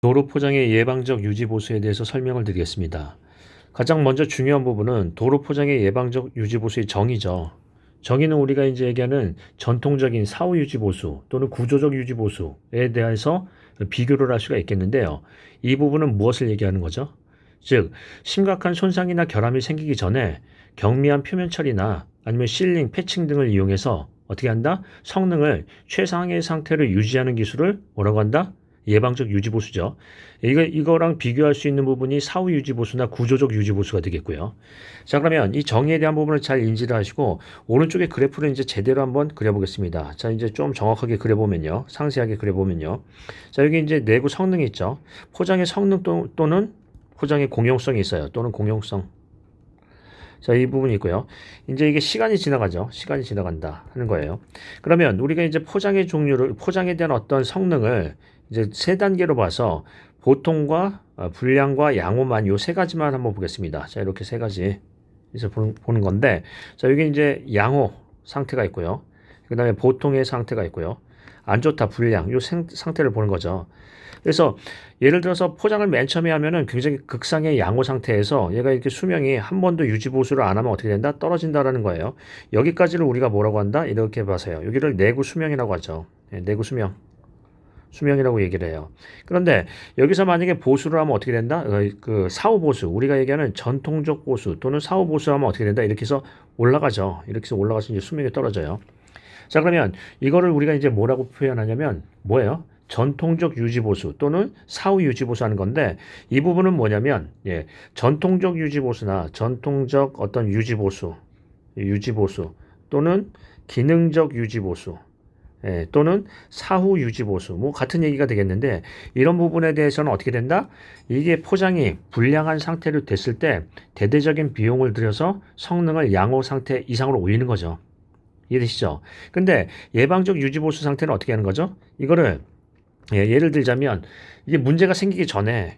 도로 포장의 예방적 유지 보수에 대해서 설명을 드리겠습니다. 가장 먼저 중요한 부분은 도로 포장의 예방적 유지 보수의 정의죠. 정의는 우리가 이제 얘기하는 전통적인 사후 유지 보수 또는 구조적 유지 보수에 대해서 비교를 할 수가 있겠는데요. 이 부분은 무엇을 얘기하는 거죠? 즉, 심각한 손상이나 결함이 생기기 전에 경미한 표면 처리나 아니면 실링, 패칭 등을 이용해서 어떻게 한다? 성능을 최상의 상태로 유지하는 기술을 뭐라고 한다? 예방적 유지보수죠. 이거랑 비교할 수 있는 부분이 사후 유지보수나 구조적 유지보수가 되겠고요. 자, 그러면 이 정의에 대한 부분을 잘 인지를 하시고 오른쪽에 그래프를 이제 제대로 한번 그려보겠습니다. 자, 이제 좀 정확하게 그려보면요. 상세하게 그려보면요. 자, 여기 이제 내부 성능이 있죠. 포장의 성능 또는 포장의 공용성이 있어요. 또는 공용성. 자, 이 부분이 있고요. 이제 이게 시간이 지나가죠. 시간이 지나간다 하는 거예요. 그러면 우리가 이제 포장의 종류를, 포장에 대한 어떤 성능을 이제 세 단계로 봐서 보통과 불량과 양호만 요 세 가지만 한번 보겠습니다. 자, 이렇게 세 가지 이제 보는 건데, 자, 여기 이제 양호 상태가 있고요. 그 다음에 보통의 상태가 있고요. 안 좋다, 불량, 요 상태를 보는 거죠. 그래서 예를 들어서 포장을 맨 처음에 하면은 굉장히 극상의 양호 상태에서 얘가 이렇게 수명이 한 번도 유지 보수를 안 하면 어떻게 된다? 떨어진다라는 거예요. 여기까지를 우리가 뭐라고 한다? 이렇게 봐서요. 여기를 내구 수명이라고 하죠. 내구 수명. 수명이라고 얘기를 해요. 그런데 여기서 만약에 보수를 하면 어떻게 된다? 그 사후 보수, 우리가 얘기하는 전통적 보수 또는 사후 보수하면 어떻게 된다? 이렇게 해서 올라가죠. 이렇게 해서 올라가서 이제 수명이 떨어져요. 자, 그러면 이거를 우리가 이제 뭐라고 표현하냐면 뭐예요? 전통적 유지보수 또는 사후 유지보수 하는 건데 이 부분은 뭐냐면 전통적 유지보수나 전통적 어떤 유지보수 또는 기능적 유지보수 또는 사후 유지보수 뭐 같은 얘기가 되겠는데 이런 부분에 대해서는 어떻게 된다? 이게 포장이 불량한 상태로 됐을 때 대대적인 비용을 들여서 성능을 양호 상태 이상으로 올리는 거죠. 이해되시죠? 근데 예방적 유지보수 상태는 어떻게 하는 거죠? 이거를 예를 들자면 이게 문제가 생기기 전에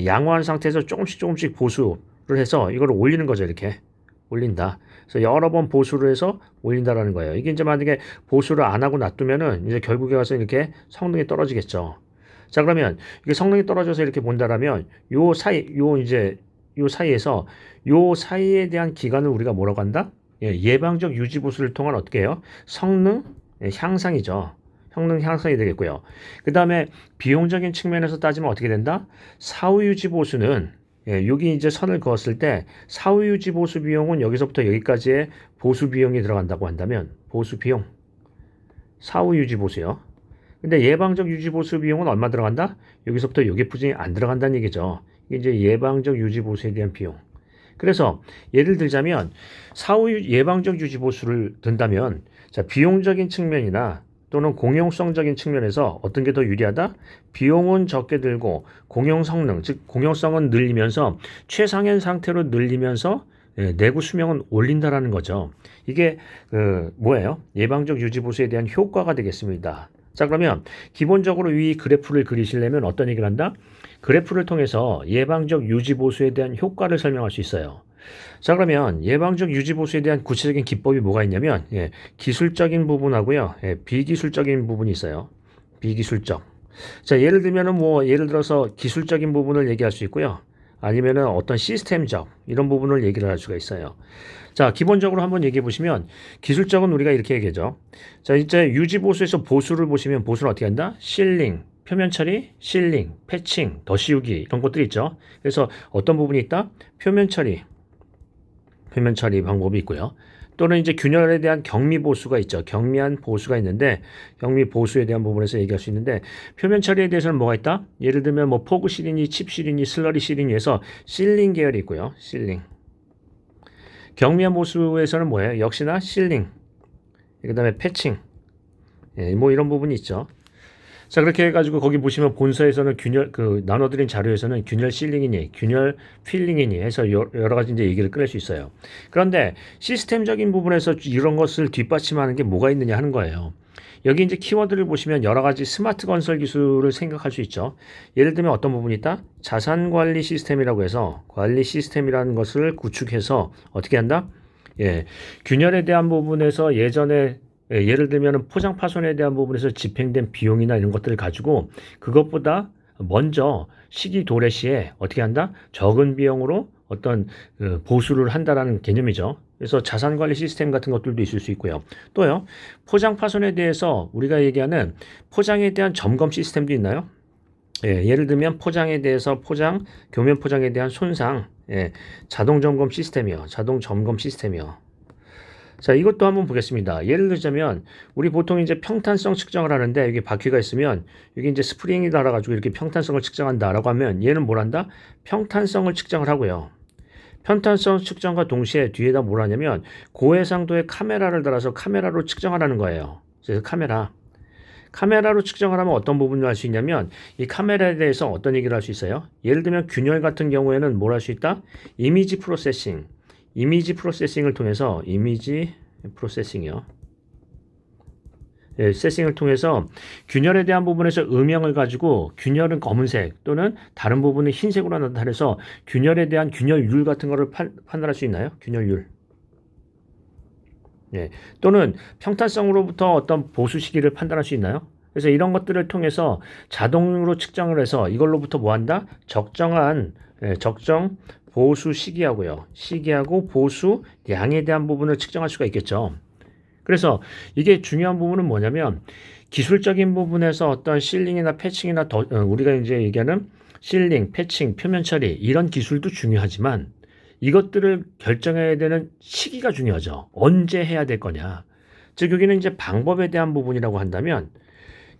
양호한 상태에서 조금씩 보수를 해서 이걸 올리는 거죠. 이렇게 올린다. 그래서 여러 번 보수를 해서 올린다라는 거예요. 이게 이제 만약에 보수를 안 하고 놔두면은 이제 결국에 가서 이렇게 성능이 떨어지겠죠. 자, 그러면 이게 성능이 떨어져서 이렇게 본다라면 요 사이에서 요 사이에 대한 기간을 우리가 뭐라고 한다? 예방적 유지 보수를 통한 어떻게 해요? 성능 향상이죠. 성능 향상이 되겠고요. 그 다음에 비용적인 측면에서 따지면 어떻게 된다? 사후 유지 보수는 여기 이제 선을 그었을 때 사후 유지 보수 비용은 여기서부터 여기까지의 보수 비용이 들어간다고 한다면 보수 비용, 사후 유지 보수요. 근데 예방적 유지 보수 비용은 얼마 들어간다? 여기서부터 여기까지 안 들어간다는 얘기죠. 이게 이제 예방적 유지 보수에 대한 비용. 그래서 예를 들자면 사후 예방적 유지 보수를 든다면 자, 비용적인 측면이나 또는 공용성적인 측면에서 어떤 게 더 유리하다? 비용은 적게 들고 공용 성능, 즉 공용성은 늘리면서 최상현 상태로 늘리면서 내구 수명은 올린다라는 거죠. 이게 뭐예요? 예방적 유지 보수에 대한 효과가 되겠습니다. 자, 그러면 기본적으로 이 그래프를 그리시려면 어떤 얘기를 한다? 그래프를 통해서 예방적 유지 보수에 대한 효과를 설명할 수 있어요. 자, 그러면 예방적 유지 보수에 대한 구체적인 기법이 뭐가 있냐면 기술적인 부분하고요. 비기술적인 부분이 있어요. 비기술적. 자, 예를 들면은 예를 들어서 기술적인 부분을 얘기할 수 있고요. 아니면은 어떤 시스템적 이런 부분을 얘기를 할 수가 있어요. 자, 기본적으로 한번 얘기해 보시면 기술적은 우리가 이렇게 얘기하죠. 자, 이제 유지 보수에서 보수를 보시면 보수는 어떻게 한다? 실링, 표면 처리, 실링, 패칭, 더 씌우기 이런 것들이 있죠. 그래서 어떤 부분이 있다? 표면 처리 방법이 있고요. 또는 이제 균열에 대한 경미 보수가 있죠. 경미한 보수가 있는데 경미 보수에 대한 부분에서 얘기할 수 있는데 표면 처리에 대해서는 뭐가 있다? 예를 들면 포그 실린이, 칩 실린이, 슬러리 실린에서 실링 계열이 있고요. 실링. 경미한 보수에서는 뭐예요? 역시나 실링. 그다음에 패칭. 뭐 이런 부분이 있죠. 자, 그렇게 해가지고 거기 보시면 본서에서는 나눠드린 자료에서는 균열 실링이니, 균열 필링이니 해서 여러 가지 이제 얘기를 꺼낼 수 있어요. 그런데 시스템적인 부분에서 이런 것을 뒷받침하는 게 뭐가 있느냐 하는 거예요. 여기 이제 키워드를 보시면 여러 가지 스마트 건설 기술을 생각할 수 있죠. 예를 들면 어떤 부분이 있다? 자산 관리 시스템이라고 해서 관리 시스템이라는 것을 구축해서 어떻게 한다? 균열에 대한 부분에서 예를 들면 포장 파손에 대한 부분에서 집행된 비용이나 이런 것들을 가지고 그것보다 먼저 시기 도래 시에 어떻게 한다? 적은 비용으로 어떤 보수를 한다라는 개념이죠. 그래서 자산관리 시스템 같은 것들도 있을 수 있고요. 또요, 포장 파손에 대해서 우리가 얘기하는 포장에 대한 점검 시스템도 있나요? 예, 예를 들면 포장에 대해서 교면 포장에 대한 손상, 예, 자동 점검 시스템이요. 자동 점검 시스템이요. 자, 이것도 한번 보겠습니다. 예를 들자면, 우리 보통 이제 평탄성 측정을 하는데, 여기 바퀴가 있으면, 여기 이제 스프링이 달아가지고 이렇게 평탄성을 측정한다라고 하면, 얘는 뭘 한다? 평탄성을 측정을 하고요. 평탄성 측정과 동시에 뒤에다 뭘 하냐면, 고해상도의 카메라를 달아서 카메라로 측정하라는 거예요. 그래서 카메라로 측정을 하면 어떤 부분을 할 수 있냐면, 이 카메라에 대해서 어떤 얘기를 할 수 있어요? 예를 들면 균열 같은 경우에는 뭘 할 수 있다? 이미지 프로세싱을 통해서 예, 세싱을 통해서 균열에 대한 부분에서 음영을 가지고 균열은 검은색 또는 다른 부분은 흰색으로 나타내서 균열에 대한 균열율 같은 거를 판단할 수 있나요? 균열율. 예, 또는 평탄성으로부터 어떤 보수 시기를 판단할 수 있나요? 그래서 이런 것들을 통해서 자동으로 측정을 해서 이걸로부터 뭐 한다? 적정 보수 시기하고 보수 양에 대한 부분을 측정할 수가 있겠죠. 그래서 이게 중요한 부분은 뭐냐면 기술적인 부분에서 어떤 실링이나 패칭이나 우리가 이제 얘기하는 실링, 패칭, 표면 처리 이런 기술도 중요하지만 이것들을 결정해야 되는 시기가 중요하죠. 언제 해야 될 거냐. 즉 여기는 이제 방법에 대한 부분이라고 한다면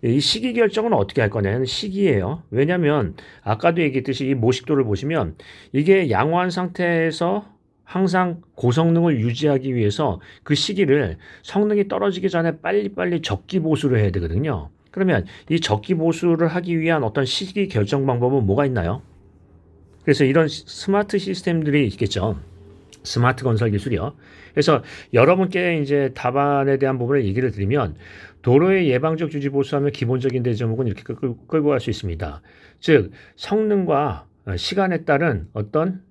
이 시기 결정은 어떻게 할 거냐는 시기예요. 왜냐하면 아까도 얘기했듯이 이 모식도를 보시면 이게 양호한 상태에서 항상 고성능을 유지하기 위해서 그 시기를 성능이 떨어지기 전에 빨리빨리 적기 보수를 해야 되거든요. 그러면 이 적기 보수를 하기 위한 어떤 시기 결정 방법은 뭐가 있나요? 그래서 이런 스마트 시스템들이 있겠죠. 스마트 건설 기술이요. 그래서 여러분께 이제 답안에 대한 부분을 얘기를 드리면 도로의 예방적 유지 보수하면 기본적인 대제목은 이렇게 끌고 갈 수 있습니다. 즉 성능과 시간에 따른 어떤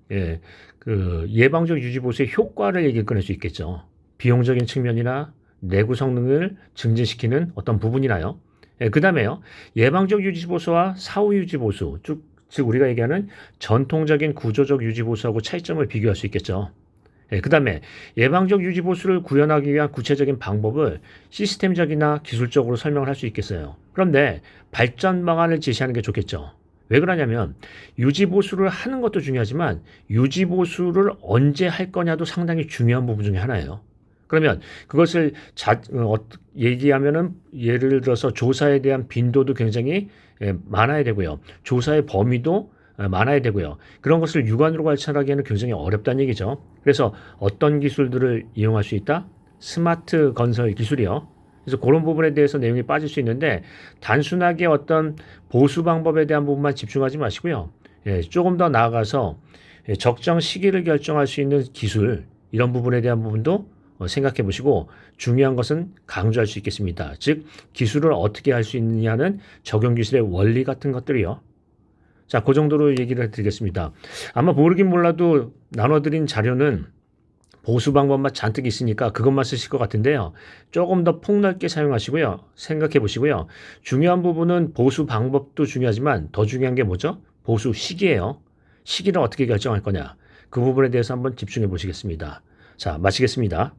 예방적 유지 보수의 효과를 얘기를 꺼낼 수 있겠죠. 비용적인 측면이나 내구 성능을 증진시키는 어떤 부분이나요. 그 다음에요. 예방적 유지 보수와 사후 유지 보수, 즉 우리가 얘기하는 전통적인 구조적 유지 보수하고 차이점을 비교할 수 있겠죠. 그 다음에 예방적 유지 보수를 구현하기 위한 구체적인 방법을 시스템적이나 기술적으로 설명을 할 수 있겠어요. 그런데 발전 방안을 제시하는 게 좋겠죠. 왜 그러냐면 유지 보수를 하는 것도 중요하지만 유지 보수를 언제 할 거냐도 상당히 중요한 부분 중에 하나예요. 그러면 그것을 얘기하면은 예를 들어서 조사에 대한 빈도도 굉장히 많아야 되고요. 조사의 범위도 많아야 되고요. 그런 것을 육안으로 관찰하기에는 굉장히 어렵다는 얘기죠. 그래서 어떤 기술들을 이용할 수 있다? 스마트 건설 기술이요. 그래서 그런 부분에 대해서 내용이 빠질 수 있는데 단순하게 어떤 보수 방법에 대한 부분만 집중하지 마시고요. 조금 더 나아가서 적정 시기를 결정할 수 있는 기술 이런 부분에 대한 부분도 생각해 보시고 중요한 것은 강조할 수 있겠습니다. 즉 기술을 어떻게 할 수 있느냐는 적용 기술의 원리 같은 것들이요. 자, 그 정도로 얘기를 드리겠습니다. 아마 모르긴 몰라도 나눠드린 자료는 보수 방법만 잔뜩 있으니까 그것만 쓰실 것 같은데요. 조금 더 폭넓게 사용하시고요. 생각해 보시고요. 중요한 부분은 보수 방법도 중요하지만 더 중요한 게 뭐죠? 보수 시기예요. 시기를 어떻게 결정할 거냐. 그 부분에 대해서 한번 집중해 보시겠습니다. 자, 마치겠습니다.